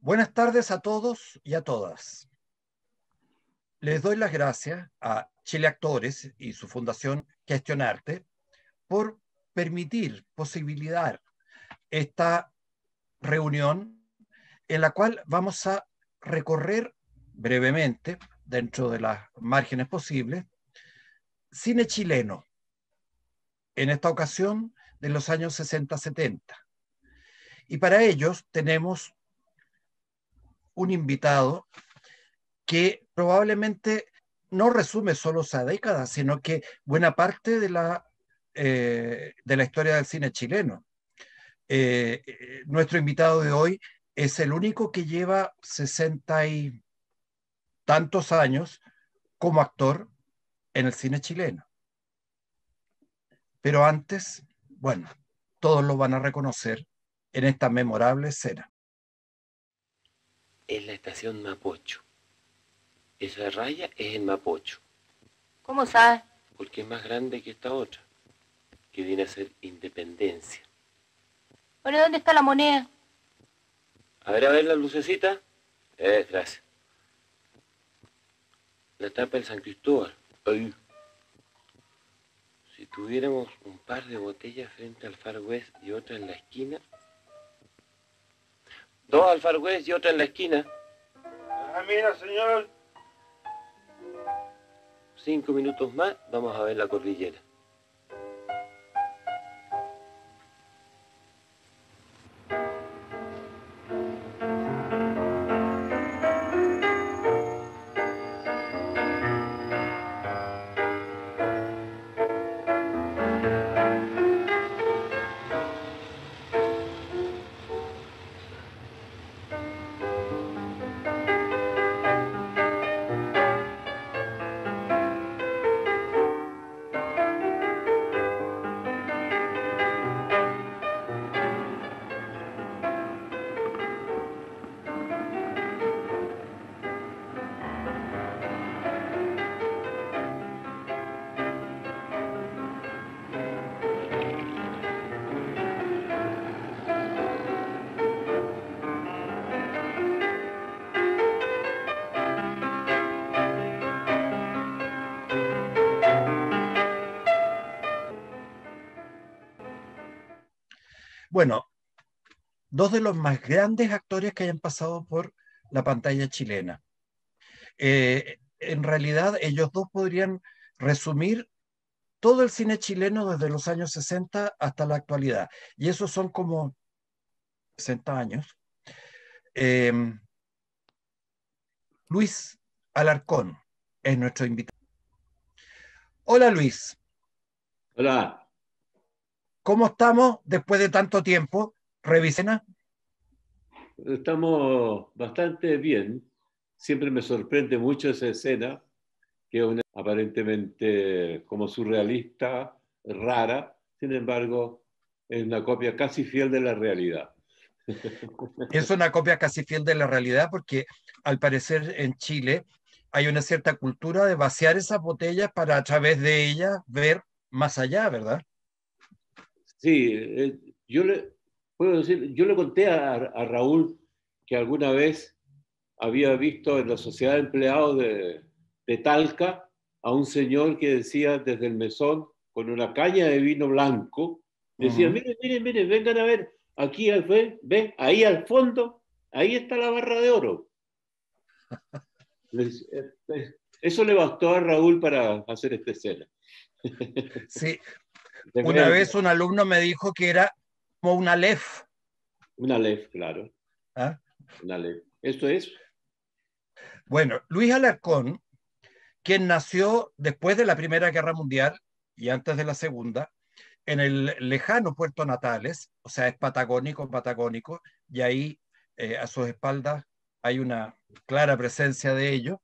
Buenas tardes a todos y a todas. Les doy las gracias a Chile Actores y su fundación Gestionarte por posibilitar esta reunión en la cual vamos a recorrer brevemente, dentro de las márgenes posibles, cine chileno, en esta ocasión de los años 60-70. Y para ellos tenemos un invitado que probablemente no resume solo esa década, sino que buena parte de la historia del cine chileno. Nuestro invitado de hoy es el único que lleva 60 y tantos años como actor en el cine chileno. Pero antes, bueno, todos lo van a reconocer en esta memorable escena. Es la estación Mapocho. Esa raya es el Mapocho. ¿Cómo sabes? Porque es más grande que esta otra, que viene a ser Independencia. Bueno, ¿dónde está la moneda? A ver la lucecita. Gracias. La tapa del San Cristóbal. Ahí. Si tuviéramos un par de botellas frente al Far West y otra en la esquina. Dos al Far West y otra en la esquina. Mira, señor. 5 minutos más, vamos a ver la cordillera. Bueno, dos de los más grandes actores que hayan pasado por la pantalla chilena. En realidad, ellos dos podrían resumir todo el cine chileno desde los años 60 hasta la actualidad. Y esos son como 60 años. Luis Alarcón es nuestro invitado. Hola, Luis. Hola. ¿Cómo estamos después de tanto tiempo? Revisena. Estamos bastante bien. Siempre me sorprende mucho esa escena, que es una, aparentemente como surrealista, rara. Sin embargo, es una copia casi fiel de la realidad. Es una copia casi fiel de la realidad porque al parecer en Chile hay una cierta cultura de vaciar esas botellas para a través de ellas ver más allá, ¿verdad? Sí, yo le conté a Raúl que alguna vez había visto en la sociedad de empleados de Talca a un señor que decía desde el mesón con una caña de vino blanco, decía, miren, miren, miren, vengan a ver, aquí, ven, ahí al fondo, ahí está la barra de oro. Eso le bastó a Raúl para hacer esta escena. Sí, una vez un alumno me dijo que era como una Aleph. Una Aleph, claro. ¿Ah? Una Aleph. Esto es. Bueno, Luis Alarcón, quien nació después de la Primera Guerra Mundial y antes de la Segunda, en el lejano Puerto Natales, o sea, es patagónico, y ahí a sus espaldas hay una clara presencia de ello.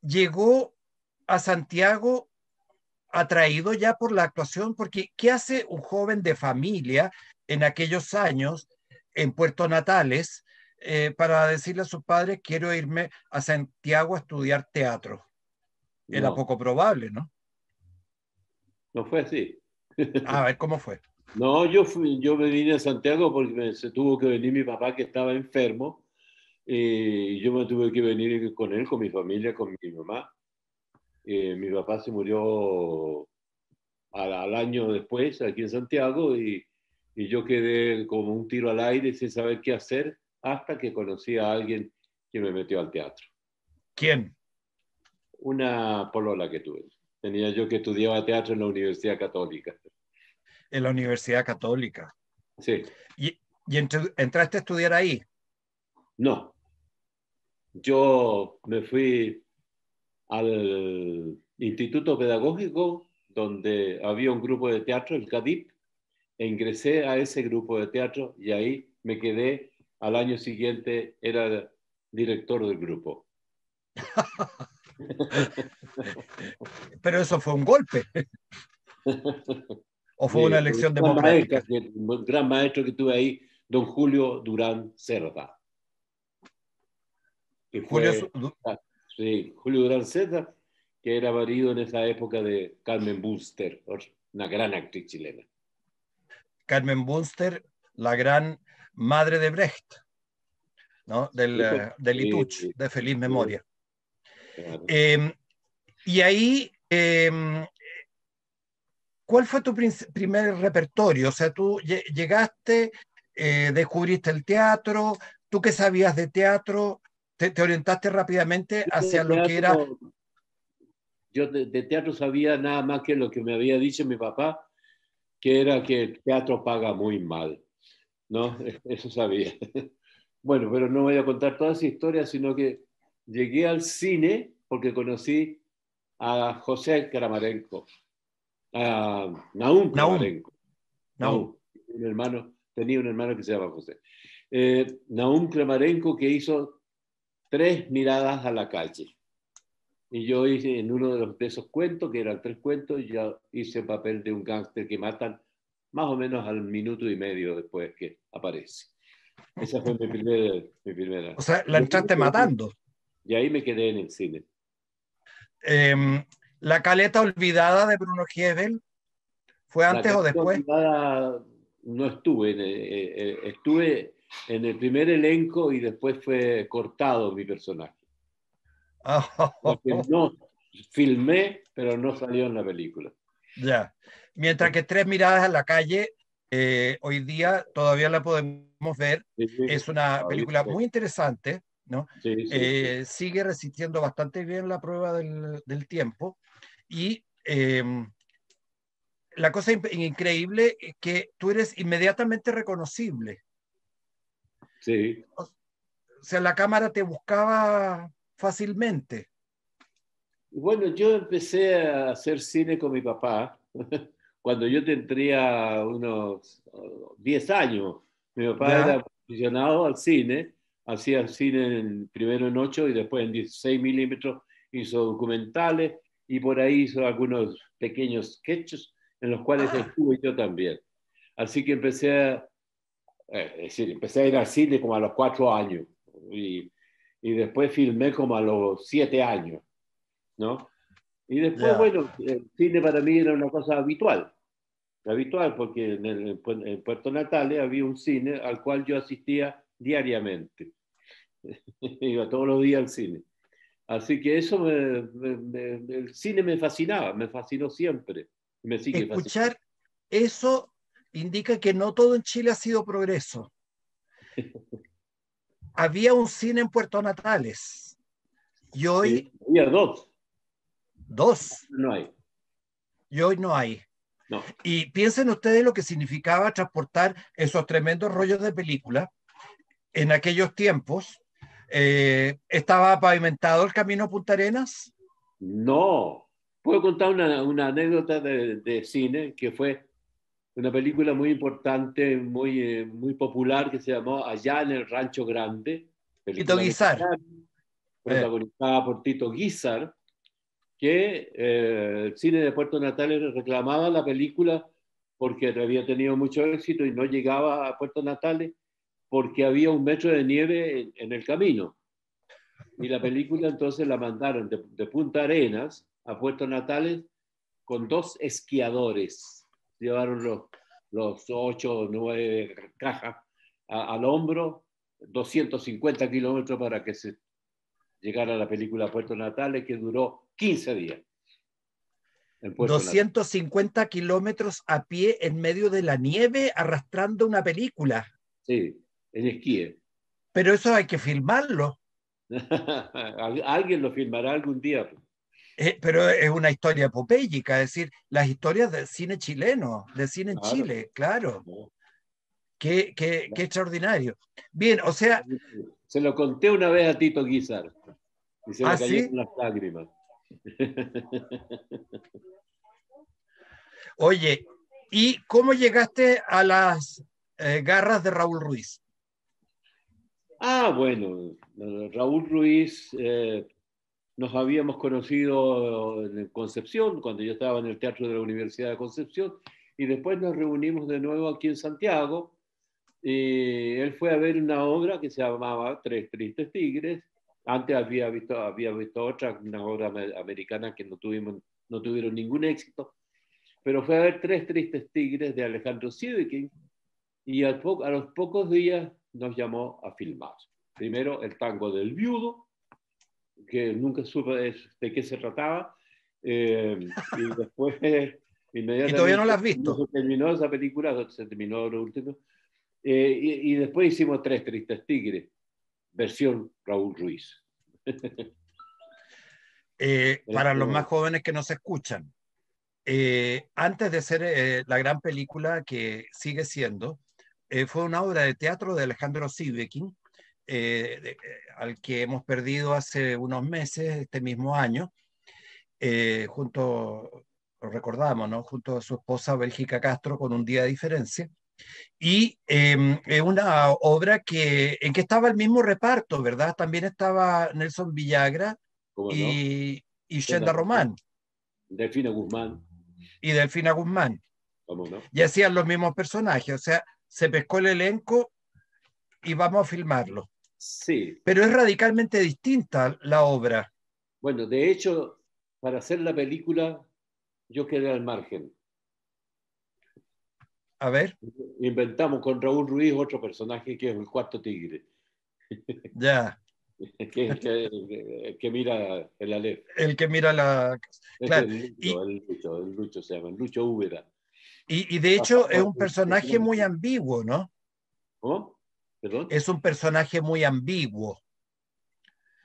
Llegó a Santiago atraído ya por la actuación, porque ¿qué hace un joven de familia en aquellos años en Puerto Natales para decirle a sus padres quiero irme a Santiago a estudiar teatro? Era No, poco probable, ¿no? no fue así. A ver, ¿cómo fue? No, yo me vine a Santiago porque se tuvo que venir mi papá que estaba enfermo y yo me tuve que venir con él, con mi familia, con mi mamá. Mi papá se murió al año después aquí en Santiago y yo quedé como un tiro al aire sin saber qué hacer hasta que conocí a alguien que me metió al teatro. ¿Quién? Una polola que tuve. Tenía yo que estudiaba teatro en la Universidad Católica. En la Universidad Católica. Sí, Y entraste a estudiar ahí. no. Yo me fui al Instituto Pedagógico donde había un grupo de teatro, el CADIP, e ingresé a ese grupo de teatro y ahí me quedé. Al año siguiente era director del grupo. Pero eso fue un golpe. ¿O fue una elección democrática? Un gran maestro que tuve ahí, don Julio Durán Cerda, que Julio, fue, sí, Julio Durán Cerda, que era marido en esa época de Carmen Bunster, una gran actriz chilena. Carmen Bunster, la gran madre de Brecht, ¿no? De Lituch, de feliz memoria. Claro. Y ahí, ¿cuál fue tu primer repertorio? O sea, tú llegaste, descubriste el teatro, ¿tú qué sabías de teatro? ¿Te orientaste rápidamente hacia lo que era? Yo de teatro sabía nada más que lo que me había dicho mi papá, que era que el teatro paga muy mal, ¿no? Eso sabía. Bueno, pero no voy a contar toda esa historia, sino que llegué al cine porque conocí a José Kramarenko, a Naum Nahum, Kramarenko. Nahum. Tenía un hermano que se llama José. Naum Kramarenko que hizo 3 miradas a la calle. Y yo hice en uno de esos cuentos, que eran 3 cuentos, y ya hice el papel de un gángster que matan más o menos al minuto y medio después que aparece. Esa fue mi primera. O sea, la entraste matando. Y ahí me quedé en el cine. La caleta olvidada de Bruno Hebel, ¿fue La antes o Caleta después? Olvidada no estuve. Estuve en el primer elenco y después fue cortado mi personaje. Porque no filmé, pero no salió en la película. Ya. Mientras que Tres miradas a la calle, hoy día todavía la podemos ver. Sí, sí. Es una película muy interesante, ¿no? Sí, sí, sí. Sigue resistiendo bastante bien la prueba del tiempo. Y la cosa increíble es que tú eres inmediatamente reconocible. Sí. O sea, la cámara te buscaba fácilmente. Bueno, yo empecé a hacer cine con mi papá cuando yo tendría unos 10 años. Mi papá ¿Ya? era aficionado al cine, hacía cine primero en 8 y después en 16 milímetros, hizo documentales y por ahí hizo algunos pequeños sketches en los cuales Ah, estuve yo también. Así que empecé a ir al cine como a los 4 años y después filmé como a los 7 años, ¿no? Y después, ya. bueno, el cine para mí era una cosa habitual porque en Puerto Natales había un cine al cual yo asistía diariamente. Iba todos los días al cine. Así que eso, el cine me fascinó siempre, me sigue fascinando. Escuchar eso indica que no todo en Chile ha sido progreso. Había un cine en Puerto Natales y hoy Sí, había dos, no hay, y hoy no hay. no. Y piensen ustedes lo que significaba transportar esos tremendos rollos de película en aquellos tiempos. ¿Estaba pavimentado el camino a Punta Arenas? No. Puedo contar una anécdota de cine que fue una película muy importante, muy popular, que se llamó Allá en el Rancho Grande, Tito película Guizar. mexicana, Eh, protagonizada por Tito Guizar, que el cine de Puerto Natales reclamaba la película porque había tenido mucho éxito y no llegaba a Puerto Natales porque había un metro de nieve en el camino. Y la película entonces la mandaron de Punta Arenas a Puerto Natales con 2 esquiadores. Llevaron los 8 o 9 cajas al hombro, 250 kilómetros para que se llegara a la película Puerto Natales, que duró 15 días. En Puerto Natales. 250 kilómetros a pie en medio de la nieve arrastrando una película. Sí, en esquí. Pero eso hay que filmarlo. Alguien lo filmará algún día. Pero es una historia epopéyica, es decir, las historias del cine chileno, del cine en Claro. Chile, claro. No. Qué extraordinario. Bien, o sea... Se lo conté una vez a Tito Guizar y se le cayeron ¿sí? las lágrimas. Oye, ¿y cómo llegaste a las garras de Raúl Ruiz? Bueno, Raúl Ruiz, nos habíamos conocido en Concepción, cuando yo estaba en el Teatro de la Universidad de Concepción, y después nos reunimos de nuevo aquí en Santiago. Y él fue a ver una obra que se llamaba Tres Tristes Tigres. Antes había visto otra, una obra americana que no tuvieron ningún éxito, pero fue a ver Tres Tristes Tigres de Alejandro Sidekin, y a los pocos días nos llamó a filmar. Primero el tango del viudo, que nunca supe de qué se trataba, y después inmediatamente... ¿Y todavía no la has visto? Se terminó esa película, se terminó lo último, y después hicimos Tres Tristes Tigres, versión Raúl Ruiz. Para los más jóvenes que nos escuchan, antes de ser la gran película que sigue siendo, fue una obra de teatro de Alejandro Sidekin, al que hemos perdido hace unos meses, este mismo año, lo recordamos, ¿no? Junto a su esposa Bélgica Castro, con un día de diferencia. Y es una obra en que estaba el mismo reparto, ¿verdad? También estaba Nelson Villagra y Shenda Román. Delfina Guzmán. Y Delfina Guzmán. ¿Cómo no? Y hacían los mismos personajes, o sea, se pescó el elenco y vamos a filmarlo. Sí. Pero es radicalmente distinta la obra. Bueno, de hecho, para hacer la película, yo quedé al margen. A ver. Inventamos con Raúl Ruiz otro personaje que es el Cuarto Tigre. Ya. que mira el Aleph. El que mira la... Claro. El Lucho se llama, el Lucho Úbeda. Y de hecho es un personaje muy ambiguo, ¿no? ¿Cómo? ¿Perdón? Es un personaje muy ambiguo.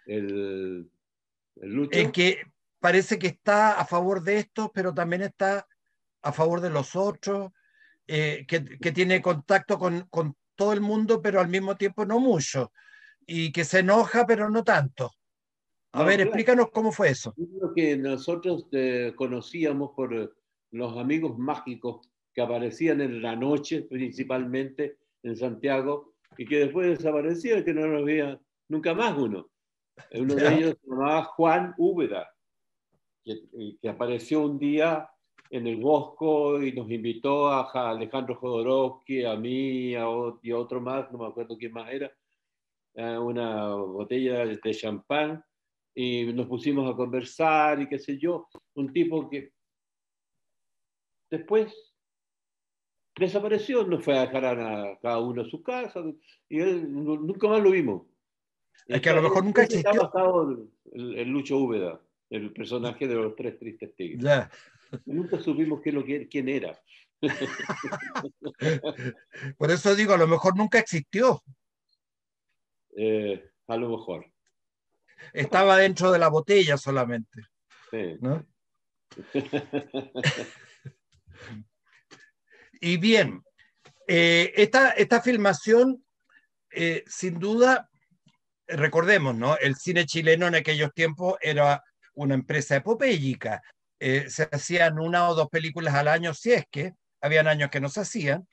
¿El Lucho? En que parece que está a favor de estos, pero también está a favor de los otros, que tiene contacto con todo el mundo, pero al mismo tiempo no mucho, y que se enoja, pero no tanto. A ver, claro. Explícanos cómo fue eso. Lo que nosotros conocíamos por los amigos mágicos que aparecían en la noche, principalmente en Santiago, y que después desaparecían, que no los veía nunca más uno. Uno de ellos se llamaba Juan Úbeda, que apareció un día en el Bosco y nos invitó a Alejandro Jodorowsky, a mí y a otro más, no me acuerdo quién más era, a una botella de champán, y nos pusimos a conversar y qué sé yo. Un tipo que después desapareció, nos fue a dejar a cada uno a su casa, y él nunca más lo vimos. Es que a lo mejor nunca existió. Está basado el Lucho Úbeda, el personaje de los Tres Tristes Tigres. Ya. Nunca supimos quién era. Por eso digo, a lo mejor nunca existió. A lo mejor. Estaba dentro de la botella solamente. Sí. ¿No? Y bien, esta filmación, sin duda, recordemos, ¿no? El cine chileno en aquellos tiempos era una empresa epopéyica. Se hacían 1 o 2 películas al año, si es que habían años que no se hacían.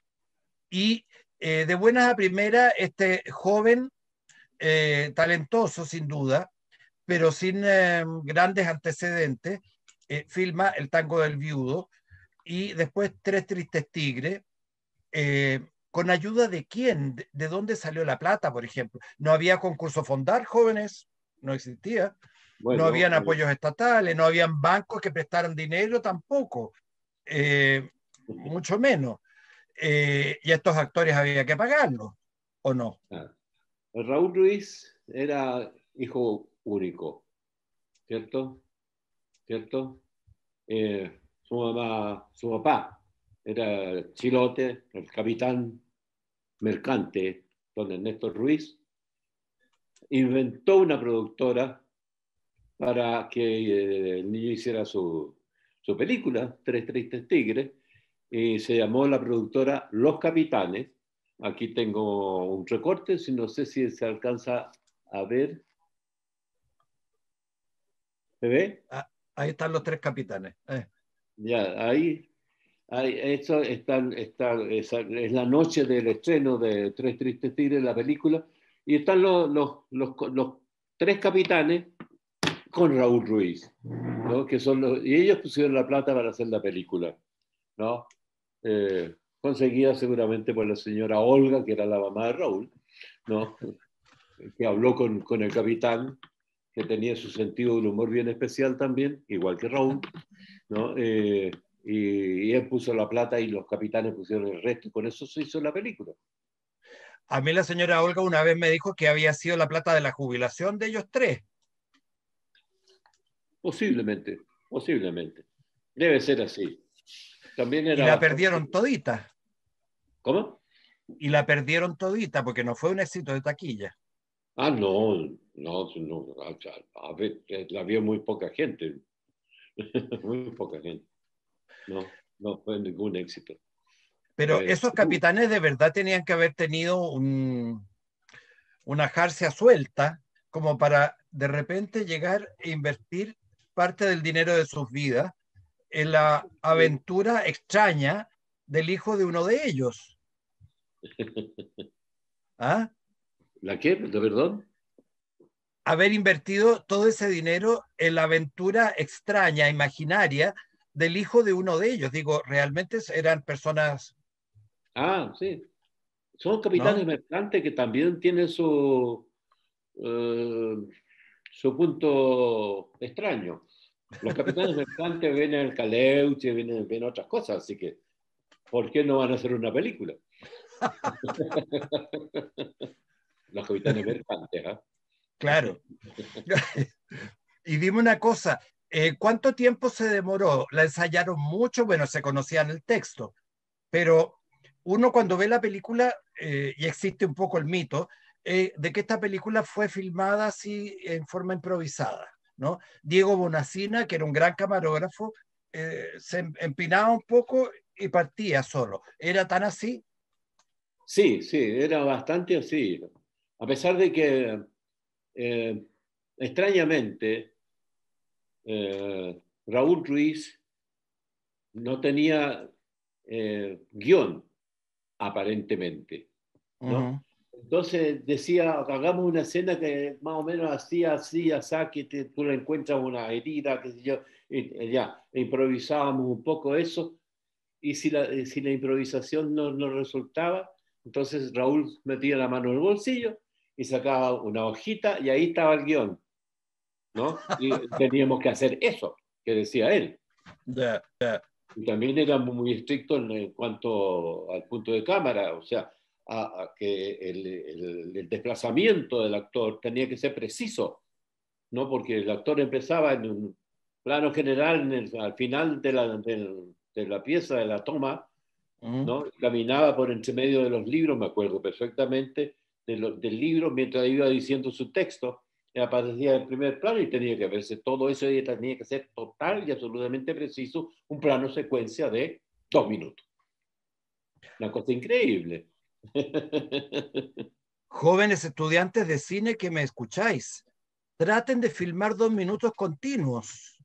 Y de buenas a primeras, este joven, talentoso sin duda, pero sin grandes antecedentes, filma El tango del viudo y después Tres tristes tigres. ¿Con ayuda de quién? ¿De dónde salió la plata, por ejemplo? No había concurso Fondar, jóvenes, no existía. Bueno, no habían apoyos estatales, no habían bancos que prestaran dinero tampoco, mucho menos. y estos actores había que pagarlos, ¿o no? Ah, Raúl Ruiz era hijo único, ¿cierto? ¿Cierto? Su papá era Chilote, el capitán mercante, don Ernesto Ruiz, inventó una productora para que el niño hiciera su película, Tres Tristes Tigres, y se llamó la productora Los Capitanes. Aquí tengo un recorte, si no sé si se alcanza a ver. ¿Se ve? Ah, ahí están los tres capitanes. Ya, eso es la noche del estreno de Tres Tristes Tigres, la película, y están los tres capitanes con Raúl Ruiz, ¿no? Y ellos pusieron la plata para hacer la película, ¿no? Conseguida seguramente por la señora Olga, que era la mamá de Raúl, ¿no? Que habló con el capitán, que tenía su sentido del humor bien especial también, igual que Raúl, ¿no? Y él puso la plata y los capitanes pusieron el resto, y con eso se hizo la película. A mí la señora Olga una vez me dijo que había sido la plata de la jubilación de ellos tres. Posiblemente, posiblemente. Debe ser así. También Y era la bastante... perdieron todita. ¿Cómo? Y la perdieron todita porque no fue un éxito de taquilla. Ah, no, no, no, a ver, la vio muy poca gente, muy poca gente. No, no fue ningún éxito. Pero esos capitanes de verdad tenían que haber tenido una jarcia suelta como para de repente llegar e invertir parte del dinero de sus vidas en la aventura extraña del hijo de uno de ellos. ¿Ah? ¿La qué? ¿Perdón? Haber invertido todo ese dinero en la aventura extraña, imaginaria, del hijo de uno de ellos. Digo, realmente eran personas, Ah, sí. Son capitanes ¿no? mercantes que también tienen eh, su punto extraño. Los capitanes mercantes ven el Caleuche, ven otras cosas, así que ¿por qué no van a hacer una película? Los capitanes mercantes, ¿ah? Claro. Y dime una cosa, ¿cuánto tiempo se demoró? ¿La ensayaron mucho? Bueno, se conocían el texto, pero uno cuando ve la película, y existe un poco el mito, de que esta película fue filmada así en forma improvisada, ¿no? Diego Bonacina, que era un gran camarógrafo, se empinaba un poco y partía solo. ¿Era tan así? Sí, sí, era bastante así. A pesar de que, eh, extrañamente, Raúl Ruiz no tenía guión, aparentemente, ¿no? Ujú. Entonces decía, hagamos una escena que más o menos así, así, así, que tú le encuentras una herida, qué sé yo, y ya, improvisábamos un poco eso, y si la improvisación no resultaba, entonces Raúl metía la mano en el bolsillo y sacaba una hojita y ahí estaba el guión, ¿no? Y teníamos que hacer eso, que decía él. Ya. Y también era muy estricto en cuanto al punto de cámara, o sea, a que el desplazamiento del actor tenía que ser preciso, ¿no? Porque el actor empezaba en un plano general, al final de la pieza, de la toma, Ujú. ¿no? Caminaba por entre medio de los libros, me acuerdo perfectamente, del libro mientras iba diciendo su texto, y aparecía en primer plano y tenía que verse todo eso y tenía que ser total y absolutamente preciso, un plano secuencia de 2 minutos. Una cosa increíble. Jóvenes estudiantes de cine que me escucháis, traten de filmar 2 minutos continuos.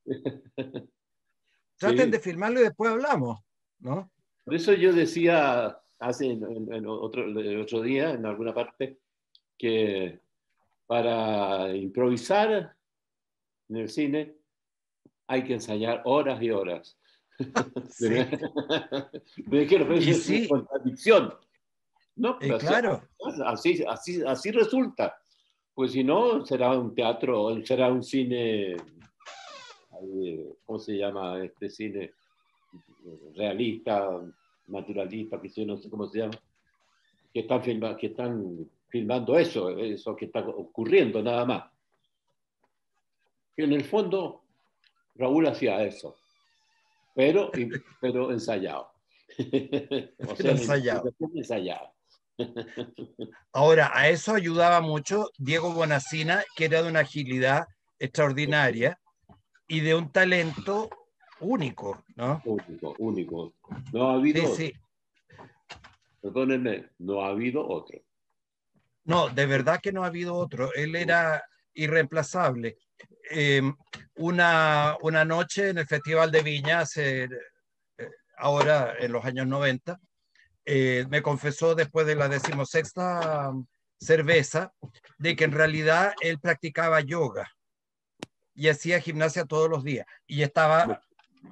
Traten de Sí. filmarlo y después hablamos, ¿no? Por eso yo decía hace en el otro día, en alguna parte, que para improvisar en el cine hay que ensayar horas y horas. Sí. Me quiero, pero eso Y es una sí, contradicción. No, pero claro, así resulta. Pues si no, será un teatro, será un cine, ¿cómo se llama este cine realista? naturalistas, que yo no sé cómo se llama, que están filmando eso que está ocurriendo nada más. Y en el fondo, Raúl hacía eso, pero ensayado. O sea, ensayado. ensayado. Ahora, a eso ayudaba mucho Diego Bonacina, que era de una agilidad extraordinaria y de un talento único, ¿no? Único, único. No ha Sí, habido otro. sí. Perdónenme, no ha habido otro. No, de verdad que no ha habido otro. Él era irreemplazable. Eh, una noche en el Festival de Viña, ahora en los años 90, me confesó después de la 16ª cerveza de que en realidad él practicaba yoga y hacía gimnasia todos los días y estaba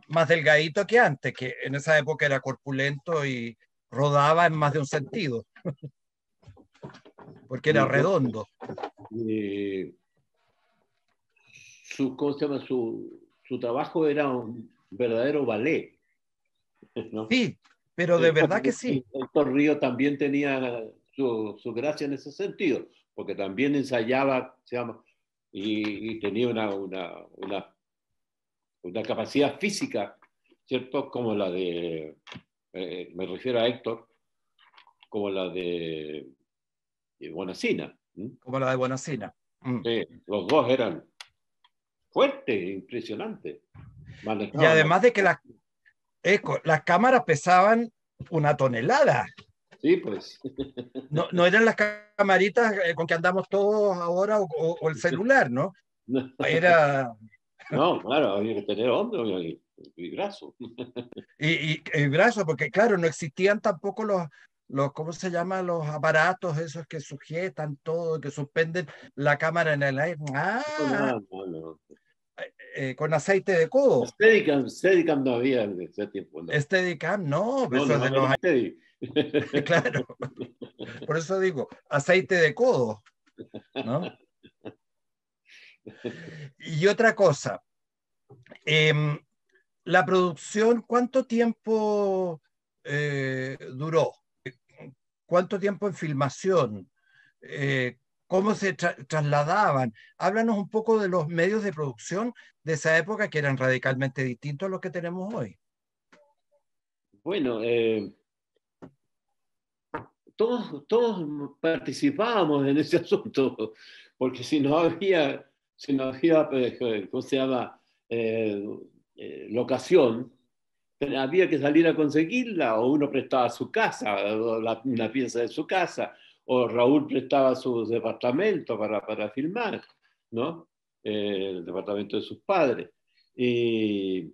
más delgadito que antes, que en esa época era corpulento y rodaba en más de un sentido, porque era redondo. ¿Cómo se llama? Su trabajo era un verdadero ballet, ¿no? Sí, pero de verdad que sí. Héctor Río también tenía su gracia en ese sentido, porque también ensayaba, se llama, y tenía una capacidad física, ¿cierto? Como la de, me refiero a Héctor, como la de Bonacina. Como la de Bonacina. Sí, los dos eran fuertes, impresionantes. Y además de que las cámaras pesaban una tonelada. Sí, pues. No eran las camaritas con que andamos todos ahora o el celular, ¿no? Era... No, claro, había que tener hombro y brazo. Y el brazo, porque claro, no existían tampoco ¿cómo se llama? Los aparatos esos que sujetan todo, que suspenden la cámara en el aire. No. Con aceite de codo. Steadicam no había en ese tiempo. No. Steadicam, no, eso es de los años. Claro, por eso digo, aceite de codo, ¿no? Y otra cosa, la producción, ¿cuánto tiempo duró? ¿Cuánto tiempo en filmación? ¿Cómo se trasladaban? Háblanos un poco de los medios de producción de esa época que eran radicalmente distintos a los que tenemos hoy. Bueno, todos participábamos en ese asunto, porque si no había ¿cómo se llama? Locación, había que salir a conseguirla, o uno prestaba su casa, una pieza de su casa, o Raúl prestaba su departamento para filmar, ¿no? El departamento de sus padres. Y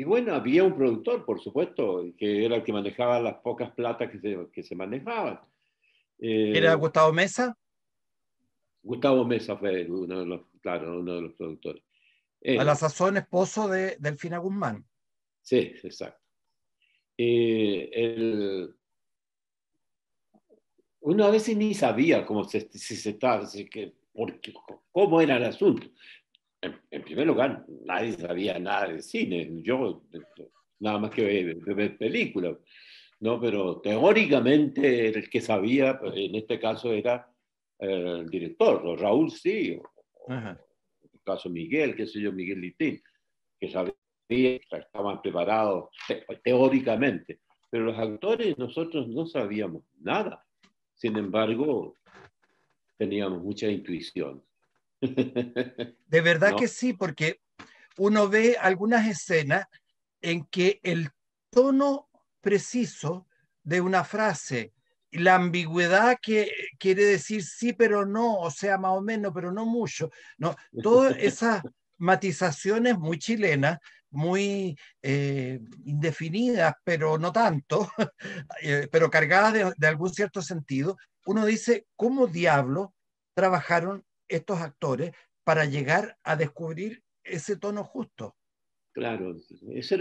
bueno, había un productor, por supuesto, que era el que manejaba las pocas platas que se manejaban. ¿Era Gustavo Mesa? Gustavo Mesa fue uno de los productores. A la sazón esposo de Delfina Guzmán. Sí, exacto. Uno a veces ni sabía cómo cómo era el asunto. En primer lugar, nadie sabía nada de cine. Yo, nada más que ver películas, ¿no? Pero teóricamente el que sabía, en este caso, era el director. Raúl sí, en el caso Miguel, qué sé yo, Miguel Litín, que sabía que estaban preparados teóricamente. Pero los actores, nosotros no sabíamos nada. Sin embargo, teníamos mucha intuición. De verdad, ¿no? Que sí, porque uno ve algunas escenas en que el tono preciso de una frase, la ambigüedad que quiere decir sí pero no, o sea, más o menos, pero no mucho, no, todas esas matizaciones muy chilenas, muy indefinidas, pero no tanto, pero cargadas de algún cierto sentido, uno dice, ¿cómo diablo trabajaron estos actores para llegar a descubrir ese tono justo? Claro, ese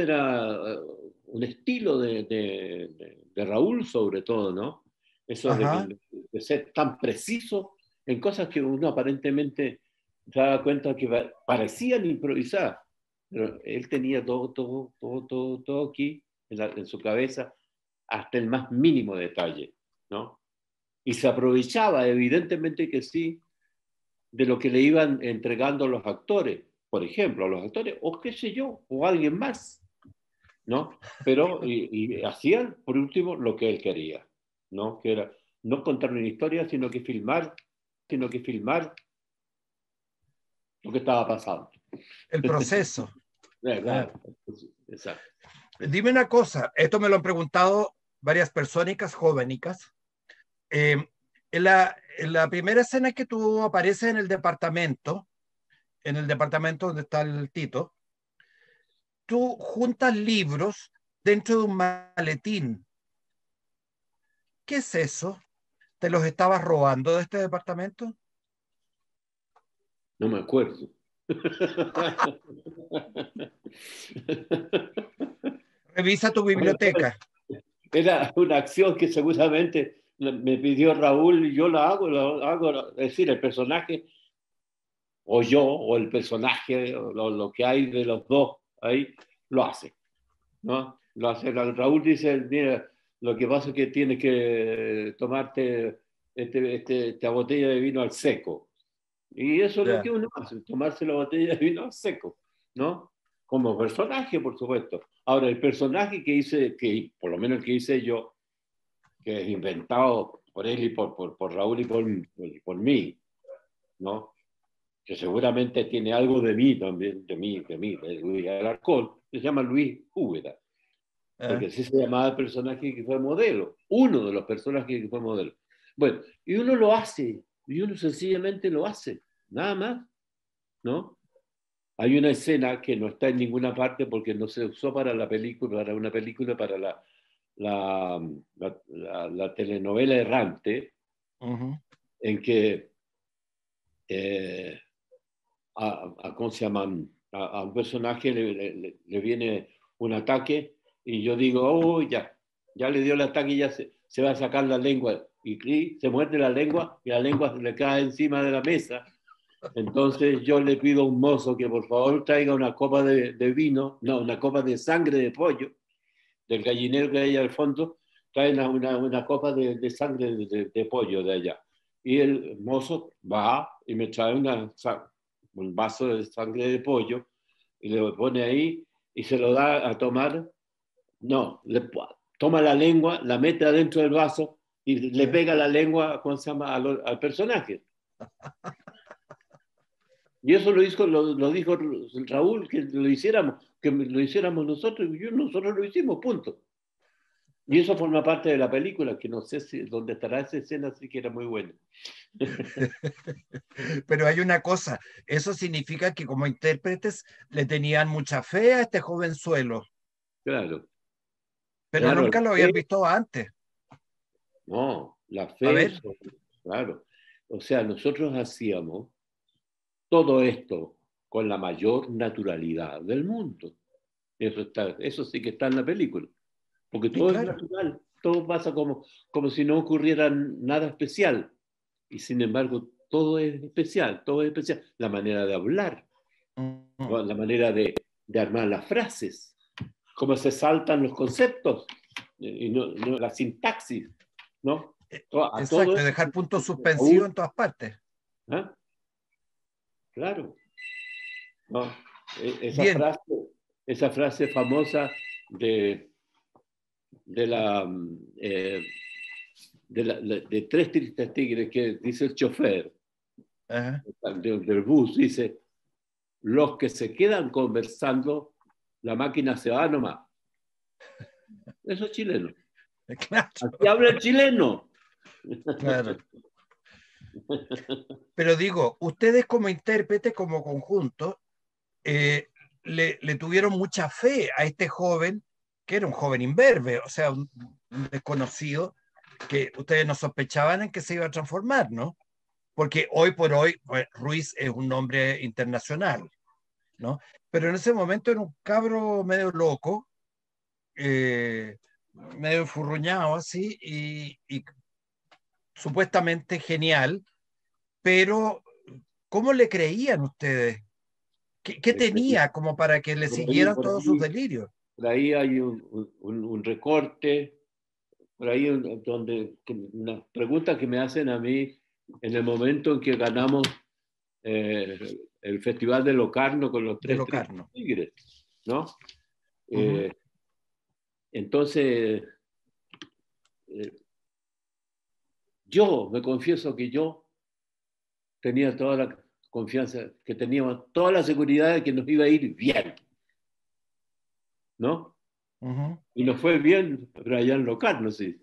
era un estilo de Raúl sobre todo, ¿no? Eso de ser tan preciso en cosas que uno aparentemente se da cuenta que parecían improvisadas, Pero él tenía todo aquí en su cabeza, hasta el más mínimo detalle, ¿no? Y se aprovechaba, evidentemente que sí, de lo que le iban entregando los actores, por ejemplo, a los actores, o qué sé yo, o alguien más, ¿no? Pero, y hacían, por último, lo que él quería, ¿no? Que era no contar una historia, sino que filmar lo que estaba pasando. El proceso. Claro, exacto. Dime una cosa, esto me lo han preguntado varias personas jóvenes. En la primera escena que tú apareces en el departamento donde está el Tito, tú juntas libros dentro de un maletín. ¿Qué es eso? ¿Te los estabas robando de este departamento? No me acuerdo. Revisa tu biblioteca. Era una acción que seguramente me pidió Raúl y yo la hago, es decir, el personaje, o yo, o el personaje, o lo que hay de los dos ahí, lo hace, ¿no? Lo hace. Raúl dice, mira, lo que pasa es que tienes que tomarte esta botella de vino al seco. Y eso es lo que Ya. uno hace, tomarse la botella de vino al seco, ¿no? Como personaje, por supuesto. Ahora, el personaje que hice, que por lo menos el que hice yo, que es inventado por él y por Raúl y por mí, ¿no? Que seguramente tiene algo de mí también, de Luis Alarcón, se llama Luis Úbeda, porque así se llamaba el personaje que fue modelo, uno de los personajes que fue modelo. Bueno, y uno lo hace, y uno sencillamente lo hace, nada más, ¿no? Hay una escena que no está en ninguna parte porque no se usó para la película, para una película, para la telenovela errante, en que ¿cómo se llaman? A un personaje le viene un ataque y yo digo, oh, ya le dio el ataque y ya se va a sacar la lengua. Y se muerde la lengua y la lengua le cae encima de la mesa. Entonces yo le pido a un mozo que por favor traiga una copa de vino, no, una copa de sangre de pollo, del gallinero que hay al fondo, traen una copa de sangre de pollo de allá. Y el mozo va y me trae un vaso de sangre de pollo y le pone ahí y se lo da a tomar. No, toma la lengua, la mete adentro del vaso y le pega la lengua, ¿cómo se llama?, al personaje. Y eso lo dijo Raúl, que lo hiciéramos nosotros, y nosotros lo hicimos, punto. Y eso forma parte de la película, que no sé dónde estará esa escena, sí que era muy buena. Pero hay una cosa, eso significa que como intérpretes le tenían mucha fe a este jovenzuelo, Claro. pero Claro, nunca lo habían visto antes. no, la A fe, ver, claro. O sea, nosotros hacíamos todo esto con la mayor naturalidad del mundo. Eso sí que está en la película. Porque sí, todo es claro. natural, todo pasa como si no ocurriera nada especial. Y sin embargo, todo es especial, todo es especial. La manera de hablar, la manera de armar las frases, cómo se saltan los conceptos, y no la sintaxis, ¿no? A todo Exacto, eso. dejar puntos suspensivos en todas partes. ¿Ah? Claro. ¿No? Esa Bien, frase, esa frase famosa de la de Tres Tristes Tigres que dice el chofer ajá. del bus, dice, los que se quedan conversando, la máquina se va nomás. Eso es chileno. Así Claro, habla el chileno. claro. Pero digo, ustedes como intérpretes, como conjunto, le tuvieron mucha fe a este joven, que era un joven imberbe, o sea, un desconocido, que ustedes no sospechaban en que se iba a transformar, ¿no? Porque hoy por hoy pues, Ruiz es un nombre internacional, ¿no? Pero en ese momento era un cabro medio loco, eh, medio enfurruñado así, y supuestamente genial, pero ¿cómo le creían ustedes? ¿Qué tenía como para que le Por ahí, siguieran por todos sus ahí, delirios? por ahí hay un recorte, por ahí donde una pregunta que me hacen a mí en el momento en que ganamos el Festival de Locarno con los De tres Locarno. tigres, ¿no? Ujú. Entonces, eh, yo me confieso que yo tenía toda la confianza, que teníamos toda la seguridad de que nos iba a ir bien, ¿no? Ujú. Y nos fue bien, pero allá en Locarno, sí.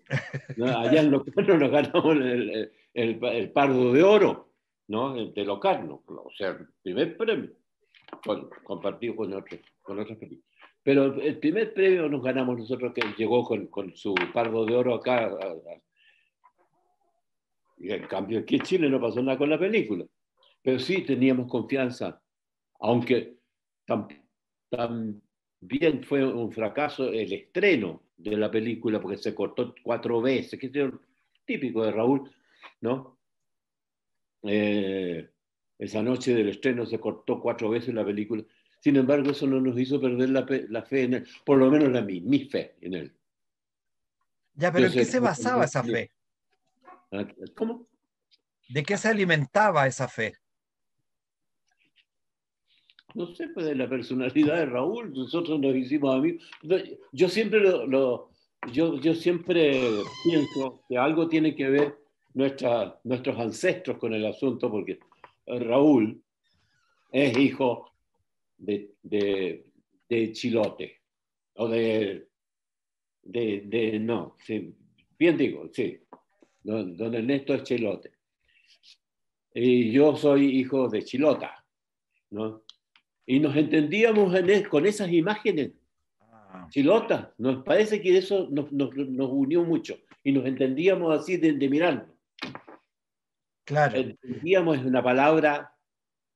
¿No? Allá en Locarno nos ganamos el Pardo de Oro, ¿no? De Locarno, o sea, el primer premio, compartido con otras películas. Pero el primer premio nos ganamos nosotros, que llegó con su Pardo de Oro acá. Y en cambio aquí en Chile no pasó nada con la película. Pero sí teníamos confianza, aunque también fue un fracaso el estreno de la película, porque se cortó 4 veces, que es típico de Raúl, ¿no? Esa noche del estreno se cortó 4 veces la película. Sin embargo, eso no nos hizo perder la fe en él, por lo menos mi fe en él. Ya, pero Yo ¿en qué sé se basaba esa fe? ¿Cómo? ¿De qué se alimentaba esa fe? No sé, pues de la personalidad de Raúl, nosotros nos hicimos amigos. Yo siempre yo siempre pienso que algo tiene que ver nuestros ancestros con el asunto, porque Raúl es hijo de Chilote, o no, sí, bien digo, sí, don Ernesto es Chilote. Y yo soy hijo de Chilota, ¿no? Y nos entendíamos con esas imágenes Ah, chilotas. Nos parece que eso nos unió mucho y nos entendíamos así de mirarnos. claro. Entendíamos es una palabra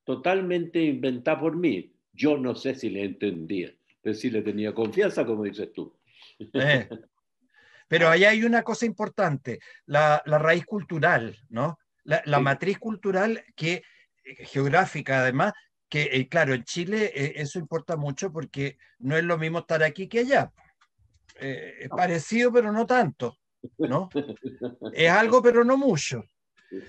totalmente inventada por mí. Yo no sé si le entendía, pero sí le tenía confianza, como dices tú. Eh, Pero ahí hay una cosa importante, la raíz cultural, ¿no? La Sí, matriz cultural que, geográfica además, que claro, en Chile eso importa mucho porque no es lo mismo estar aquí que allá. Es parecido, pero no tanto, ¿no? Es algo, pero no mucho.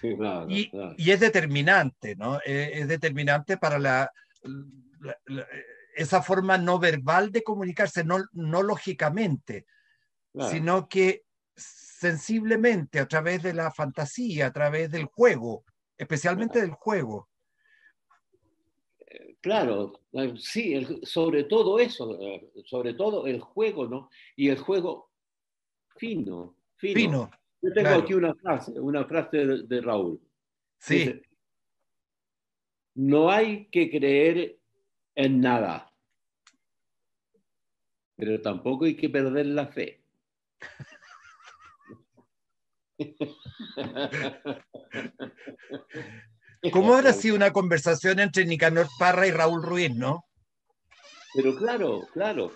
sí, claro, claro. Y es determinante, ¿no? Es determinante para la- la- esa forma no verbal de comunicarse, no lógicamente, Claro. sino que sensiblemente a través de la fantasía, a través del juego, especialmente del juego. Claro, sí, sobre todo eso, sobre todo el juego, ¿no? Y el juego fino, fino. Fino, Yo tengo aquí claro, una frase de Raúl. sí. Dice, no hay que creer en nada, pero tampoco hay que perder la fe. ¿Cómo habrá sido una conversación entre Nicanor Parra y Raúl Ruiz, no? Pero claro, claro.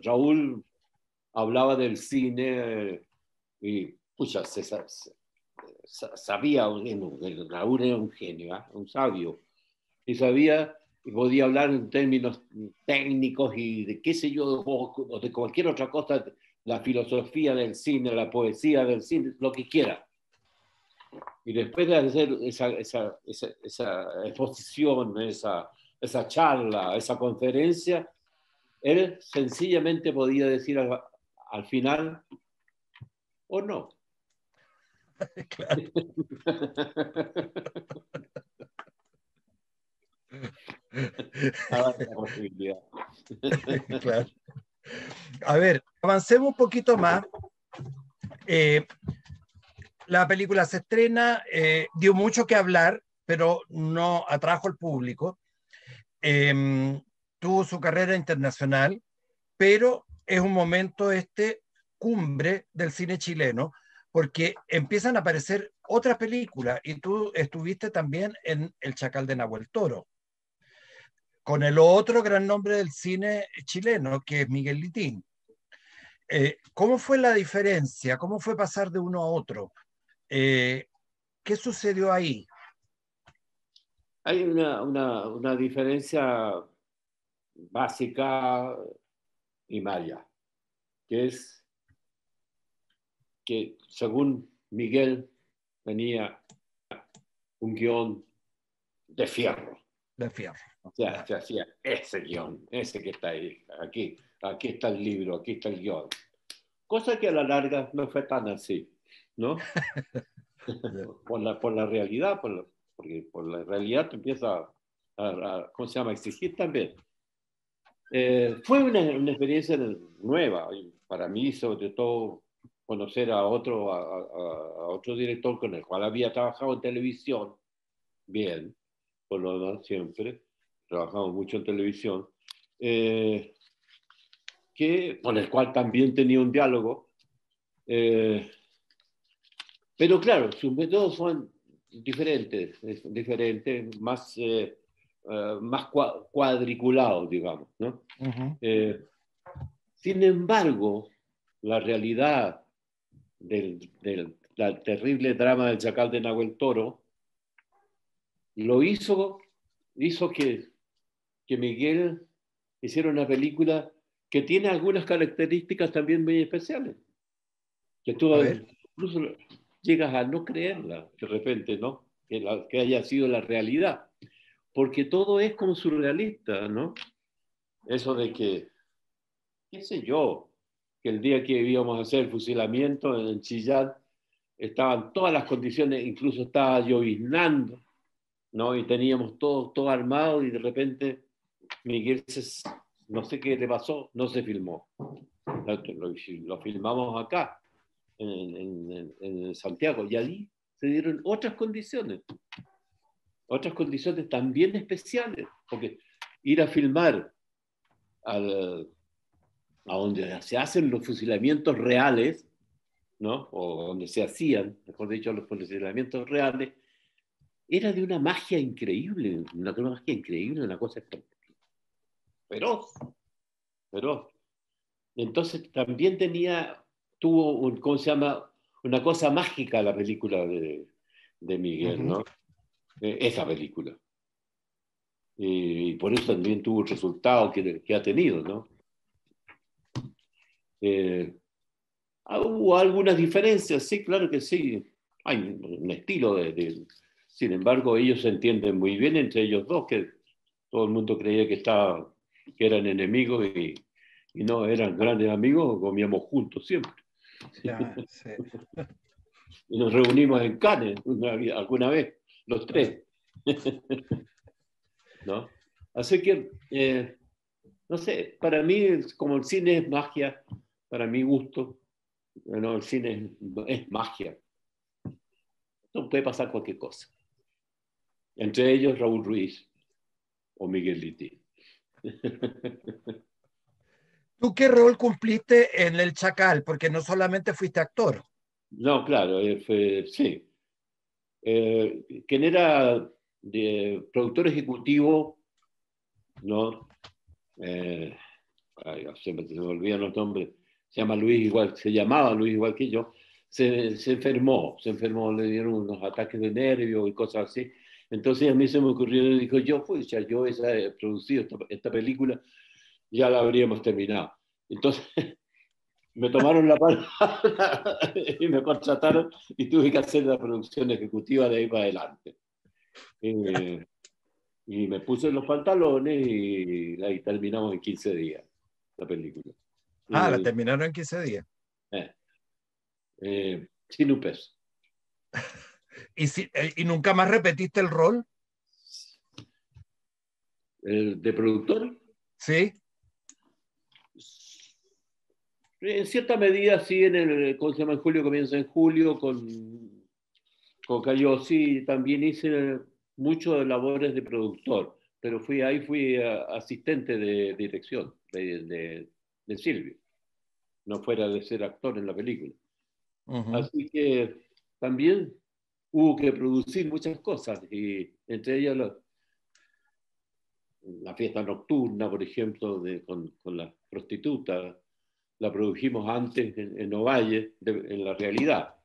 Raúl hablaba del cine y, pucha, sabía, Raúl era un genio, ¿eh? Un sabio, y sabía y podía hablar en términos técnicos y de qué sé yo, o de cualquier otra cosa, la filosofía del cine, la poesía del cine, lo que quiera. Y después de hacer esa exposición, esa charla, esa conferencia, él sencillamente podía decir al final, o no. Claro, Ah, esa posibilidad. claro. A ver, avancemos un poquito más. Eh, la película se estrena, dio mucho que hablar, pero no atrajo al público. Eh, tuvo su carrera internacional, pero es un momento este cumbre del cine chileno, porque empiezan a aparecer otras películas, y tú estuviste también en El Chacal de Nahuel Toro, con el otro gran nombre del cine chileno, que es Miguel Litín. ¿Cómo fue la diferencia? ¿Cómo fue pasar de uno a otro? ¿Qué sucedió ahí? Hay una diferencia básica y maya, que es que según Miguel tenía un guión de fierro. De fierro. O sea, se hacía ese guión, ese que está ahí, aquí está el libro, aquí está el guión. Cosa que a la larga no fue tan así, ¿no? por la realidad, porque por la realidad te empieza ¿cómo se llama? Exigir también. Fue una experiencia nueva para mí, sobre todo conocer a otro director con el cual había trabajado en televisión, bien, por lo demás siempre, trabajamos mucho en televisión, con el cual también tenía un diálogo, pero claro, sus métodos son diferentes, más, más cuadriculados, digamos, ¿no? Uh-huh. Sin embargo, la realidad del terrible drama del Chacal de Nahuel Toro lo hizo que Miguel hiciera una película que tiene algunas características también muy especiales, que tú incluso llegas a no creerla de repente, ¿no? Que haya sido la realidad, porque todo es como surrealista, ¿no? Eso de que, qué sé yo, que el día que íbamos a hacer el fusilamiento en Chillán, estaban todas las condiciones, incluso estaba lloviznando, ¿no? Y teníamos todo armado y de repente Miguel, no sé qué le pasó, no se filmó. Lo filmamos acá, en Santiago, y allí se dieron otras condiciones también especiales, porque ir a filmar a donde se hacen los fusilamientos reales, ¿no? O donde se hacían, mejor dicho, los fusilamientos reales, era de una magia increíble, una cosa feroz. Entonces también tuvo, ¿cómo se llama? Una cosa mágica la película de Miguel, ¿no? Esa película. Y por eso también tuvo el resultado que ha tenido, ¿no? Hubo algunas diferencias, sí, claro que sí. Hay un estilo Sin embargo, ellos se entienden muy bien entre ellos dos, que todo el mundo creía que eran enemigos y no, eran grandes amigos, comíamos juntos siempre. Ya, sí. Y nos reunimos en Cannes alguna vez, los tres. ¿No? Así que, no sé, para mí, como el cine es magia, para mi gusto, ¿no? El cine es magia. No puede pasar cualquier cosa. Entre ellos, Raúl Ruiz o Miguel Liti. ¿Tú qué rol cumpliste en El Chacal? Porque no solamente fuiste actor. No, claro, sí. Quien era productor ejecutivo, ¿no? Se me olvidan los nombres. Se llamaba Luis igual que yo. Se enfermó, le dieron unos ataques de nervios y cosas así. Entonces a mí se me ocurrió, dijo, yo he producido esta película, ya la habríamos terminado. Entonces me tomaron la palabra y me contrataron y tuve que hacer la producción ejecutiva de ahí para adelante. Y me puse los pantalones y ahí terminamos en 15 días la película. La terminaron en 15 días. Sin un peso. ¿Y nunca más repetiste el rol? ¿De productor? Sí. En cierta medida, sí, ¿cómo se llama? En julio, comienza en julio, con Cayo, sí, también hice mucho de labores de productor, pero fui asistente de dirección de Silvio, no fuera de ser actor en la película. Uh-huh. Así que también hubo que producir muchas cosas, y entre ellas la fiesta nocturna, por ejemplo, con las prostitutas, la produjimos antes en Ovalle, en la realidad,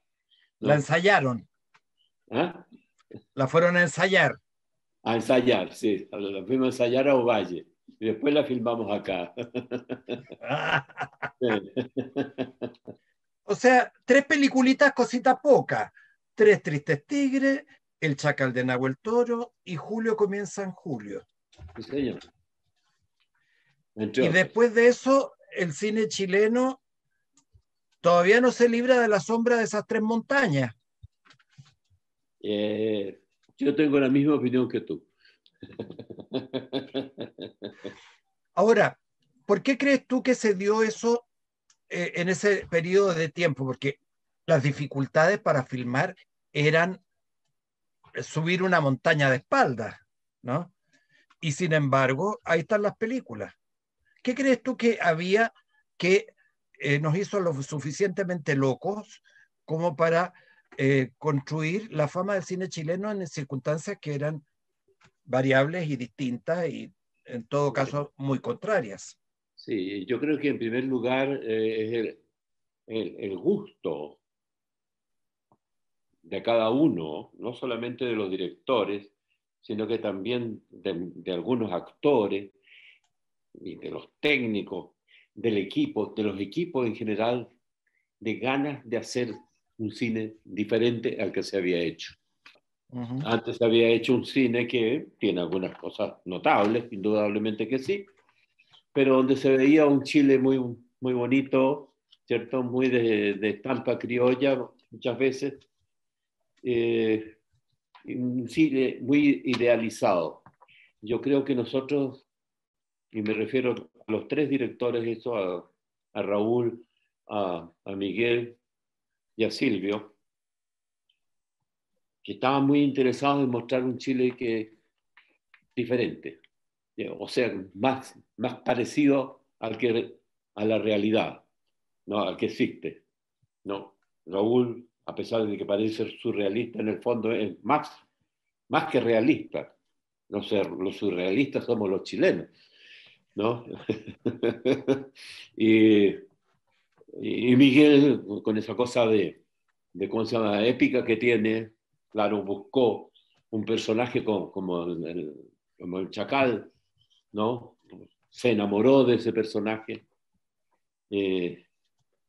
¿no? ¿La ensayaron? ¿Ah? ¿La fueron a ensayar? A ensayar, sí. La fuimos a ensayar a Ovalle. Y después la filmamos acá. O sea, tres peliculitas, cositas pocas. Tres Tristes Tigres, El Chacal de Nahuel Toro y Julio comienza en julio. Sí, señor. Entre Y otros. después de eso, el cine chileno todavía no se libra de la sombra de esas tres montañas. Eh, yo tengo la misma opinión que tú. Ahora, ¿por qué crees tú que se dio eso en ese periodo de tiempo? Porque las dificultades para filmar eran subir una montaña de espaldas, ¿no? Y sin embargo, ahí están las películas. ¿Qué crees tú que había que nos hizo lo suficientemente locos como para construir la fama del cine chileno en circunstancias que eran variables y distintas y en todo caso muy contrarias? Sí, yo creo que en primer lugar es el gusto de cada uno, no solamente de los directores, sino que también de algunos actores y de los técnicos, del equipo, de los equipos en general, de ganas de hacer un cine diferente al que se había hecho. Uh-huh. Antes se había hecho un cine que tiene algunas cosas notables, indudablemente que sí, pero donde se veía un Chile muy, muy bonito, ¿cierto? Muy de estampa criolla muchas veces, eh, un Chile muy idealizado. Yo creo que nosotros, y me refiero a los tres directores, eso, a Raúl, a Miguel y a Silvio, que estaban muy interesados en mostrar un Chile que diferente, o sea, más parecido a la realidad, ¿no? Al que existe. ¿No? Raúl, a pesar de que parece ser surrealista, en el fondo es más que realista. No sé, los surrealistas somos los chilenos, ¿no? y, y Miguel, con esa cosa de ¿cómo se llama?, épica que tiene, claro, buscó un personaje como el Chacal, ¿no? Se enamoró de ese personaje, eh,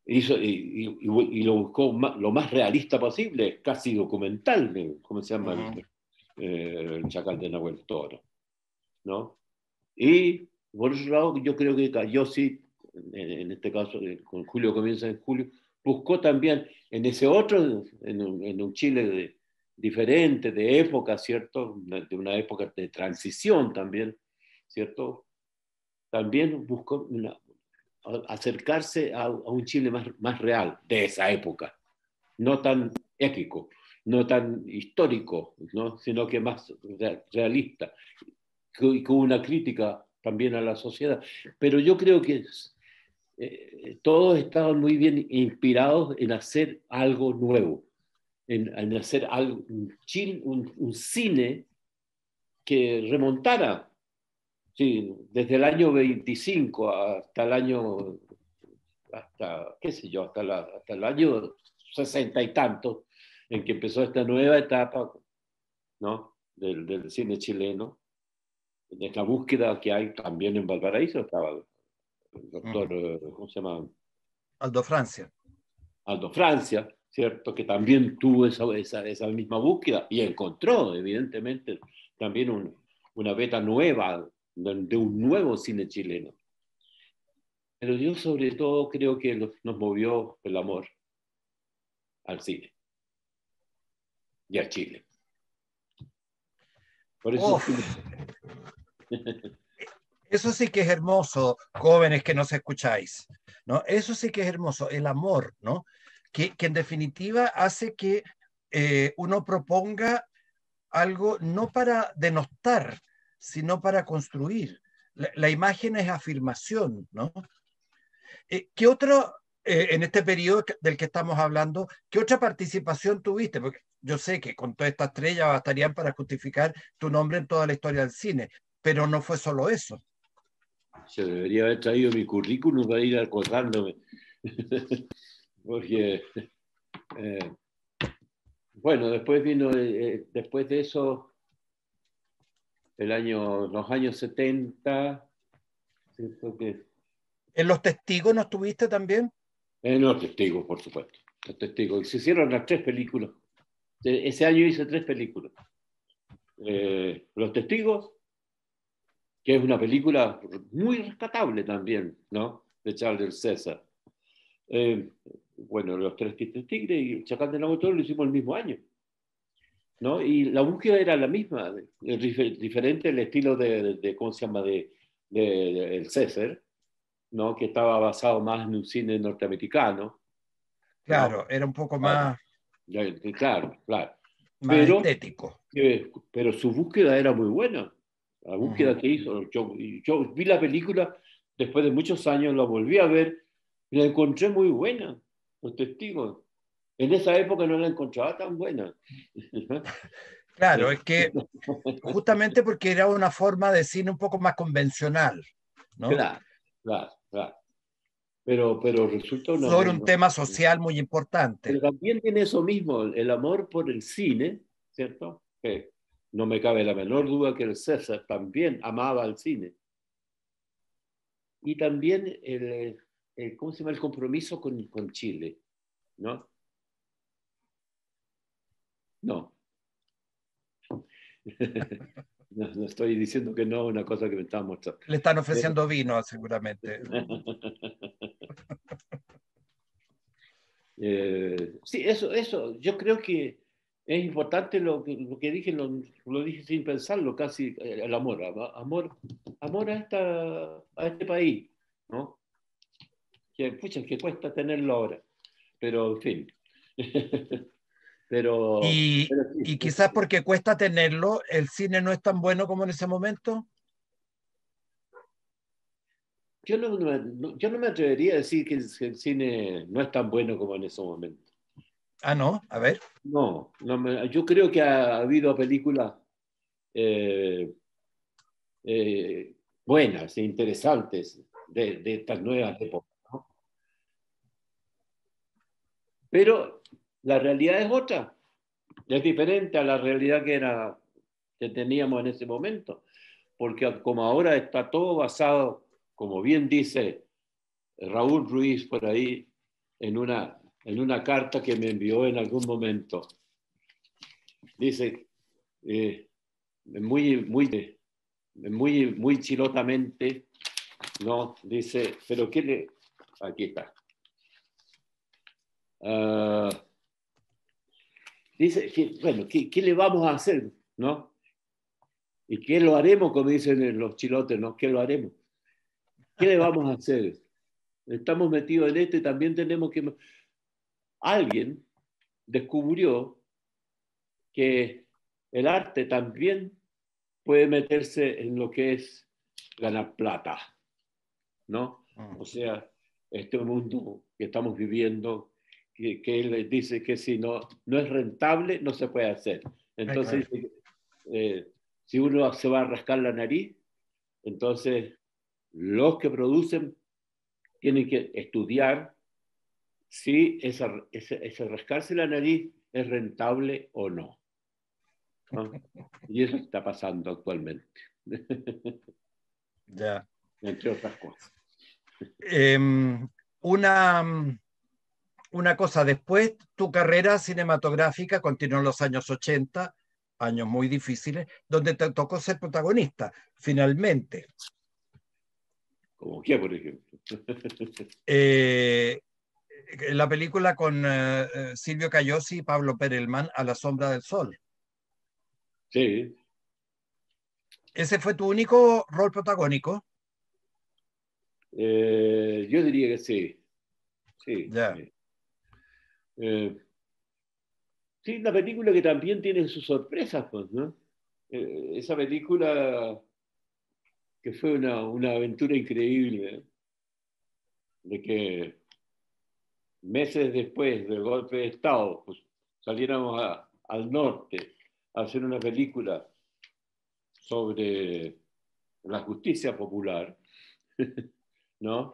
y lo buscó lo más realista posible, casi documental, ¿cómo se llama? Uh-huh. El Chacal de Nahuel Toro, ¿no? Y por otro lado, yo creo que cayó, sí, en este caso, con Julio comienza en julio, buscó también en ese otro, en un Chile diferente, de época, ¿cierto? De una época de transición también, ¿cierto? También buscó acercarse a un Chile más real de esa época, no tan épico, no tan histórico, ¿no? Sino que más realista, con una crítica también a la sociedad. Pero yo creo que todos estaban muy bien inspirados en hacer algo nuevo, en hacer algo, un cine que remontara, sí, desde el año 25 hasta el año, hasta, qué sé yo, hasta el año 60 y tanto, en que empezó esta nueva etapa, ¿no? Del cine chileno, en esta búsqueda que hay también en Valparaíso. Estaba el doctor, Uh-huh. ¿cómo se llama? Aldo Francia. Aldo Francia, ¿cierto? Que también tuvo esa misma búsqueda y encontró, evidentemente, también una beta nueva de un nuevo cine chileno. Pero yo sobre todo creo que nos movió el amor al cine y a Chile. Por eso Uf, eso sí que es hermoso, jóvenes que nos escucháis, ¿no? Eso sí que es hermoso, el amor, ¿no? Que en definitiva hace que uno proponga algo no para denostar, sino para construir. La imagen es afirmación, ¿no? ¿Qué otro, en este periodo del que estamos hablando, qué otra participación tuviste? Porque yo sé que con toda esta estrella bastarían para justificar tu nombre en toda la historia del cine, pero no fue solo eso. se debería haber traído mi currículum para ir acordándome. Porque, eh, bueno, después vino, después de eso, los años 70. ¿Cierto? ¿En Los Testigos no estuviste también? En Los Testigos, por supuesto. Los Testigos. Se hicieron las 3 películas. Ese año hice 3 películas. Los Testigos, que es una película muy rescatable también, ¿no? De Charles César. Bueno, Los Tres Tigres y El Chacal del Lago Toro lo hicimos el mismo año, ¿no? Y la búsqueda era la misma, diferente el estilo ¿cómo se llama? El César, ¿no? Que estaba basado más en un cine norteamericano, Claro, ¿no? era un poco Claro, más, claro, claro. más estético. Pero su búsqueda era muy buena. La búsqueda que hizo. Yo vi la película después de muchos años, la volví a ver y la encontré muy buena. Los Testigos. En esa época no la encontraba tan buena. Claro, es que justamente porque era una forma de cine un poco más convencional, ¿no? Claro, claro, claro. Pero resulta una Sobre un buena. tema social muy Pero importante. también tiene eso mismo, el amor por el cine, ¿cierto? Que no me cabe la menor duda que el César también amaba al cine. Y también ¿cómo se llama? El compromiso con Chile, ¿no? No. No estoy diciendo que no, una cosa que me estaba mostrando. Le están ofreciendo vino, seguramente. Sí, eso, yo creo que es importante lo que dije, lo dije sin pensarlo, casi el amor a este país, ¿no? Que, pucha, que cuesta tenerlo ahora, pero en fin. Y, Pero sí, y quizás porque cuesta tenerlo, el cine no es tan bueno como en ese momento. yo no me atrevería a decir que el cine no es tan bueno como en ese momento. Ah, no, a ver. No, yo creo que ha habido películas eh, eh, buenas e interesantes de estas nuevas épocas, ¿no? Pero la realidad es otra, es diferente a la realidad que teníamos en ese momento, porque como ahora está todo basado, como bien dice Raúl Ruiz por ahí, en una carta que me envió en algún momento, dice, muy chilotamente, ¿no? Dice, pero ¿qué le...? Aquí está. Dice, bueno, ¿qué le vamos a hacer? ¿No? ¿Y qué lo haremos? Como dicen los chilotes, ¿no? ¿Qué lo haremos? ¿Qué le vamos a hacer? Estamos metidos en esto y también tenemos que... Alguien descubrió que el arte también puede meterse en lo que es ganar plata, ¿no? O sea, este mundo que estamos viviendo, que él dice que si no es rentable, no se puede hacer. Claro. Entonces, si uno se va a rascar la nariz, entonces los que producen tienen que estudiar si ese rascarse la nariz es rentable o no, ¿no? Y eso está pasando actualmente, Ya. entre otras cosas. Una, una cosa, después tu carrera cinematográfica continuó en los años 80, años muy difíciles, donde te tocó ser protagonista, finalmente. Como que, por ejemplo. Eh, la película con Silvio Cayosi y Pablo Perelman, A la sombra del sol. Sí, ¿Ese fue tu único rol protagónico? yo diría que sí. Sí, Ya. sí. Sí, una película que también tiene sus sorpresas, pues, ¿no? Esa película que fue una aventura increíble, ¿eh? De que meses después del golpe de Estado, pues, saliéramos al norte a hacer una película sobre la justicia popular, ¿no?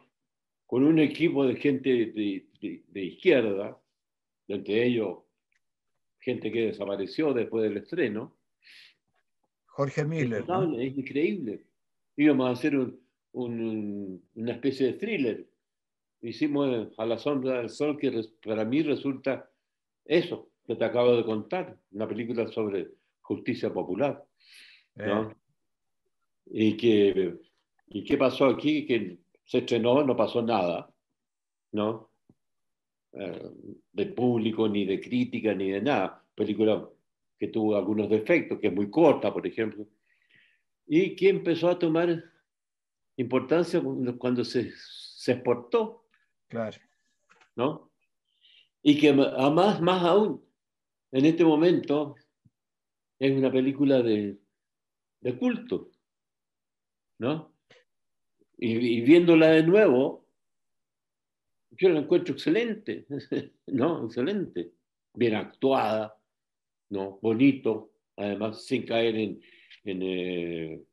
Con un equipo de gente de izquierda, entre ellos gente que desapareció después del estreno, Jorge Es Miller, ¿no? notable, es increíble. Íbamos a hacer una especie de thriller. Hicimos A la sombra del sol, que para mí resulta eso que te acabo de contar, una película sobre justicia popular, Eh, ¿no? Y que, ¿y qué pasó aquí? Que se estrenó, no pasó nada, ¿no? De público, ni de crítica, ni de nada. Película que tuvo algunos defectos, que es muy corta, por ejemplo, y que empezó a tomar importancia cuando se exportó, claro. ¿no? Y que además, más aún, en este momento, es una película de culto, ¿no? Y viéndola de nuevo, yo la encuentro excelente, ¿no? Excelente. Bien actuada, ¿no? Bonito, además sin caer en, en,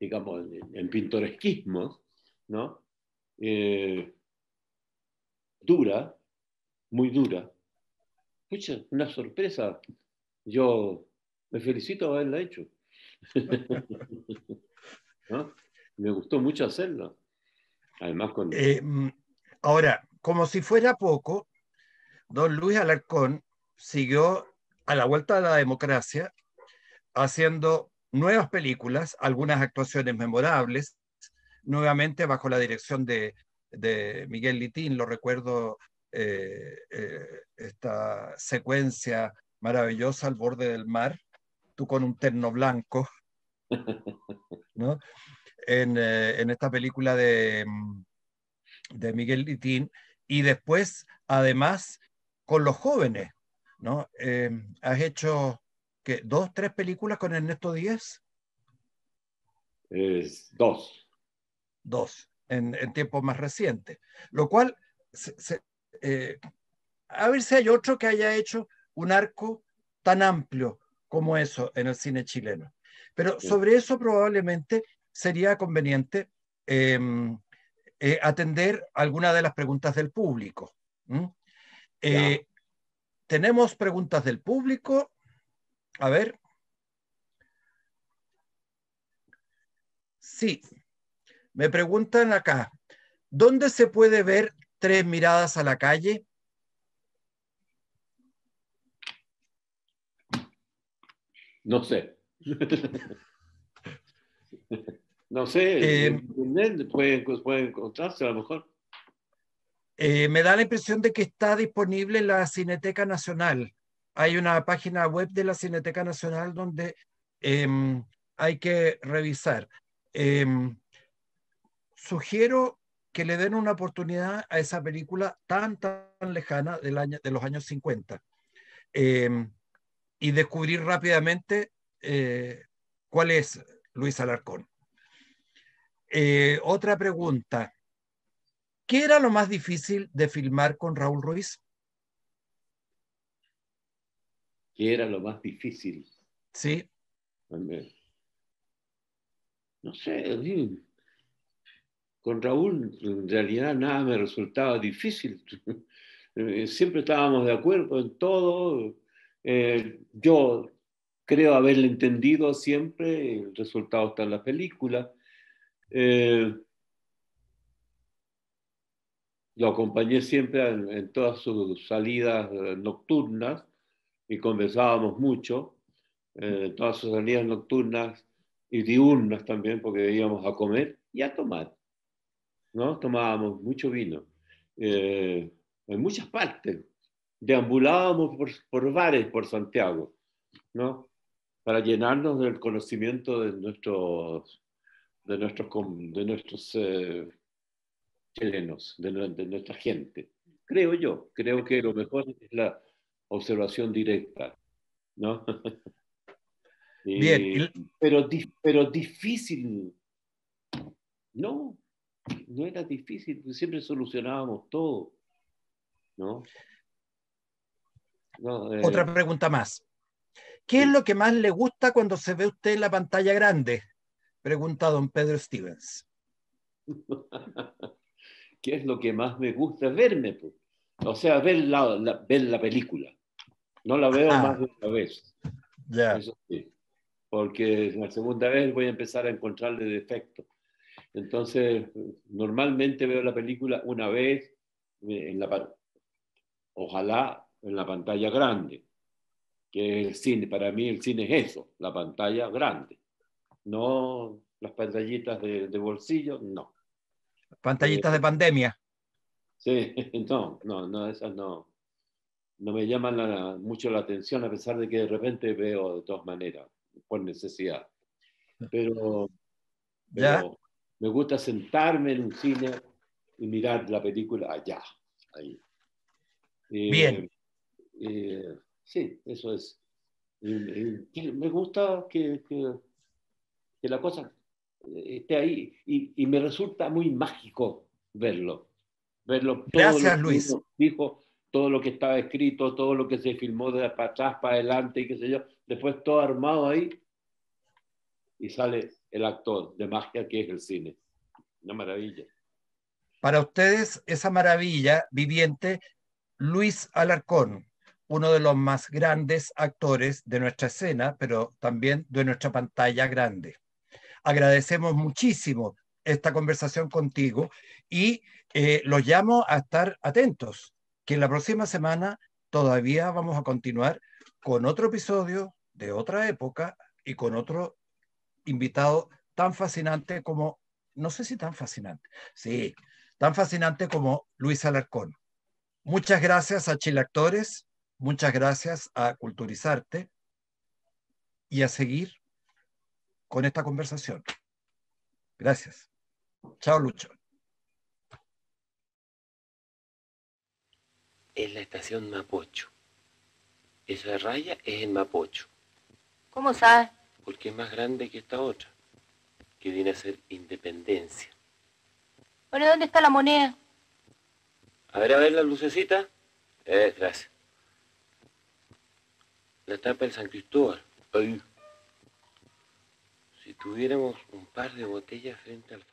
digamos, en pintoresquismos, ¿no? Eh, dura, muy dura. Pucha, una sorpresa. Yo me felicito de haberla hecho. ¿No? Me gustó mucho hacerlo. Además con... Eh, mm, Ahora, como si fuera poco, don Luis Alarcón siguió a la vuelta de la democracia haciendo nuevas películas, algunas actuaciones memorables, nuevamente bajo la dirección de Miguel Litín. Lo recuerdo, esta secuencia maravillosa al borde del mar, tú con un terno blanco, ¿no? En esta película de Miguel Litín, y después, además, con los jóvenes, ¿no? Has hecho que dos, tres películas con Ernesto Díez, dos. dos, en tiempos más recientes, lo cual, se, se, eh, a ver si hay otro que haya hecho un arco tan amplio como eso en el cine chileno. Pero sobre eso probablemente sería conveniente eh, atender algunas de las preguntas del público. ¿Mm? Ya. Tenemos preguntas del público. A ver. Sí, me preguntan acá, ¿dónde se puede ver Tres miradas a la calle? No sé. No sé, en Eh, internet pueden encontrarse a lo mejor. Me da la impresión de que está disponible en la Cineteca Nacional. Hay una página web de la Cineteca Nacional donde eh, hay que revisar. Eh, Sugiero que le den una oportunidad a esa película tan lejana de los años 50, eh, y descubrir rápidamente cuál es Luis Alarcón. Otra pregunta. ¿Qué era lo más difícil de filmar con Raúl Ruiz? Que era lo más difícil. Sí, No sé, con Raúl en realidad nada me resultaba difícil. Siempre estábamos de acuerdo en todo. Yo creo haberle entendido siempre, el resultado está en la película. Eh, lo acompañé siempre en todas sus salidas nocturnas y conversábamos mucho. Todas sus salidas nocturnas y diurnas también, porque íbamos a comer y a tomar, ¿no? Tomábamos mucho vino. Eh, en muchas partes. Deambulábamos por bares por Santiago, ¿no? Para llenarnos del conocimiento de nuestros chilenos, de nuestra gente. Creo yo, creo que lo mejor es la observación directa, ¿no? bien. Pero difícil, no, no era difícil, siempre solucionábamos todo, ¿no? No, Otra pregunta más. ¿Qué es sí. lo que más le gusta cuando se ve usted en la pantalla grande? Pregunta don Pedro Stevens. ¿Qué es lo que más me gusta? Verme, pues. O sea, ver la película, No la veo Ah, más de una vez, ya. eso sí, porque la segunda vez voy a empezar a encontrarle defectos. Entonces, normalmente veo la película una vez, en ojalá en la pantalla grande, que es el cine. Para mí el cine es eso, la pantalla grande, no las pantallitas de bolsillo, no. Eh, Pantallitas de pandemia. sí, no, esas no me llaman mucho la atención, a pesar de que de repente veo de todas maneras, por necesidad. Pero, ¿Ya? pero me gusta sentarme en un cine y mirar la película allá, ahí. Bien. Eh, sí, eso es. Me gusta que la cosa esté ahí y me resulta muy mágico verlo todo lo Gracias, que Luis. uno dijo, todo lo que estaba escrito, todo lo que se filmó de para atrás, para adelante y qué sé yo, después todo armado ahí y sale el actor de magia que es el cine. Una maravilla. Para ustedes, esa maravilla viviente, Luis Alarcón, uno de los más grandes actores de nuestra escena, pero también de nuestra pantalla grande. Agradecemos muchísimo esta conversación contigo y los llamo a estar atentos, que la próxima semana todavía vamos a continuar con otro episodio de otra época y con otro invitado tan fascinante como, no sé si tan fascinante, sí, tan fascinante como Luis Alarcón. Muchas gracias a Chile Actores, muchas gracias a Culturizarte y a seguir con esta conversación. Gracias. Chao, Lucho. Es la estación Mapocho. Esa raya es en Mapocho, ¿Cómo sabes? porque es más grande que esta otra, que viene a ser Independencia. Bueno, ¿dónde está la moneda? A ver la lucecita. Gracias. La tapa del San Cristóbal. Ahí. Si tuviéramos un par de botellas frente al faro.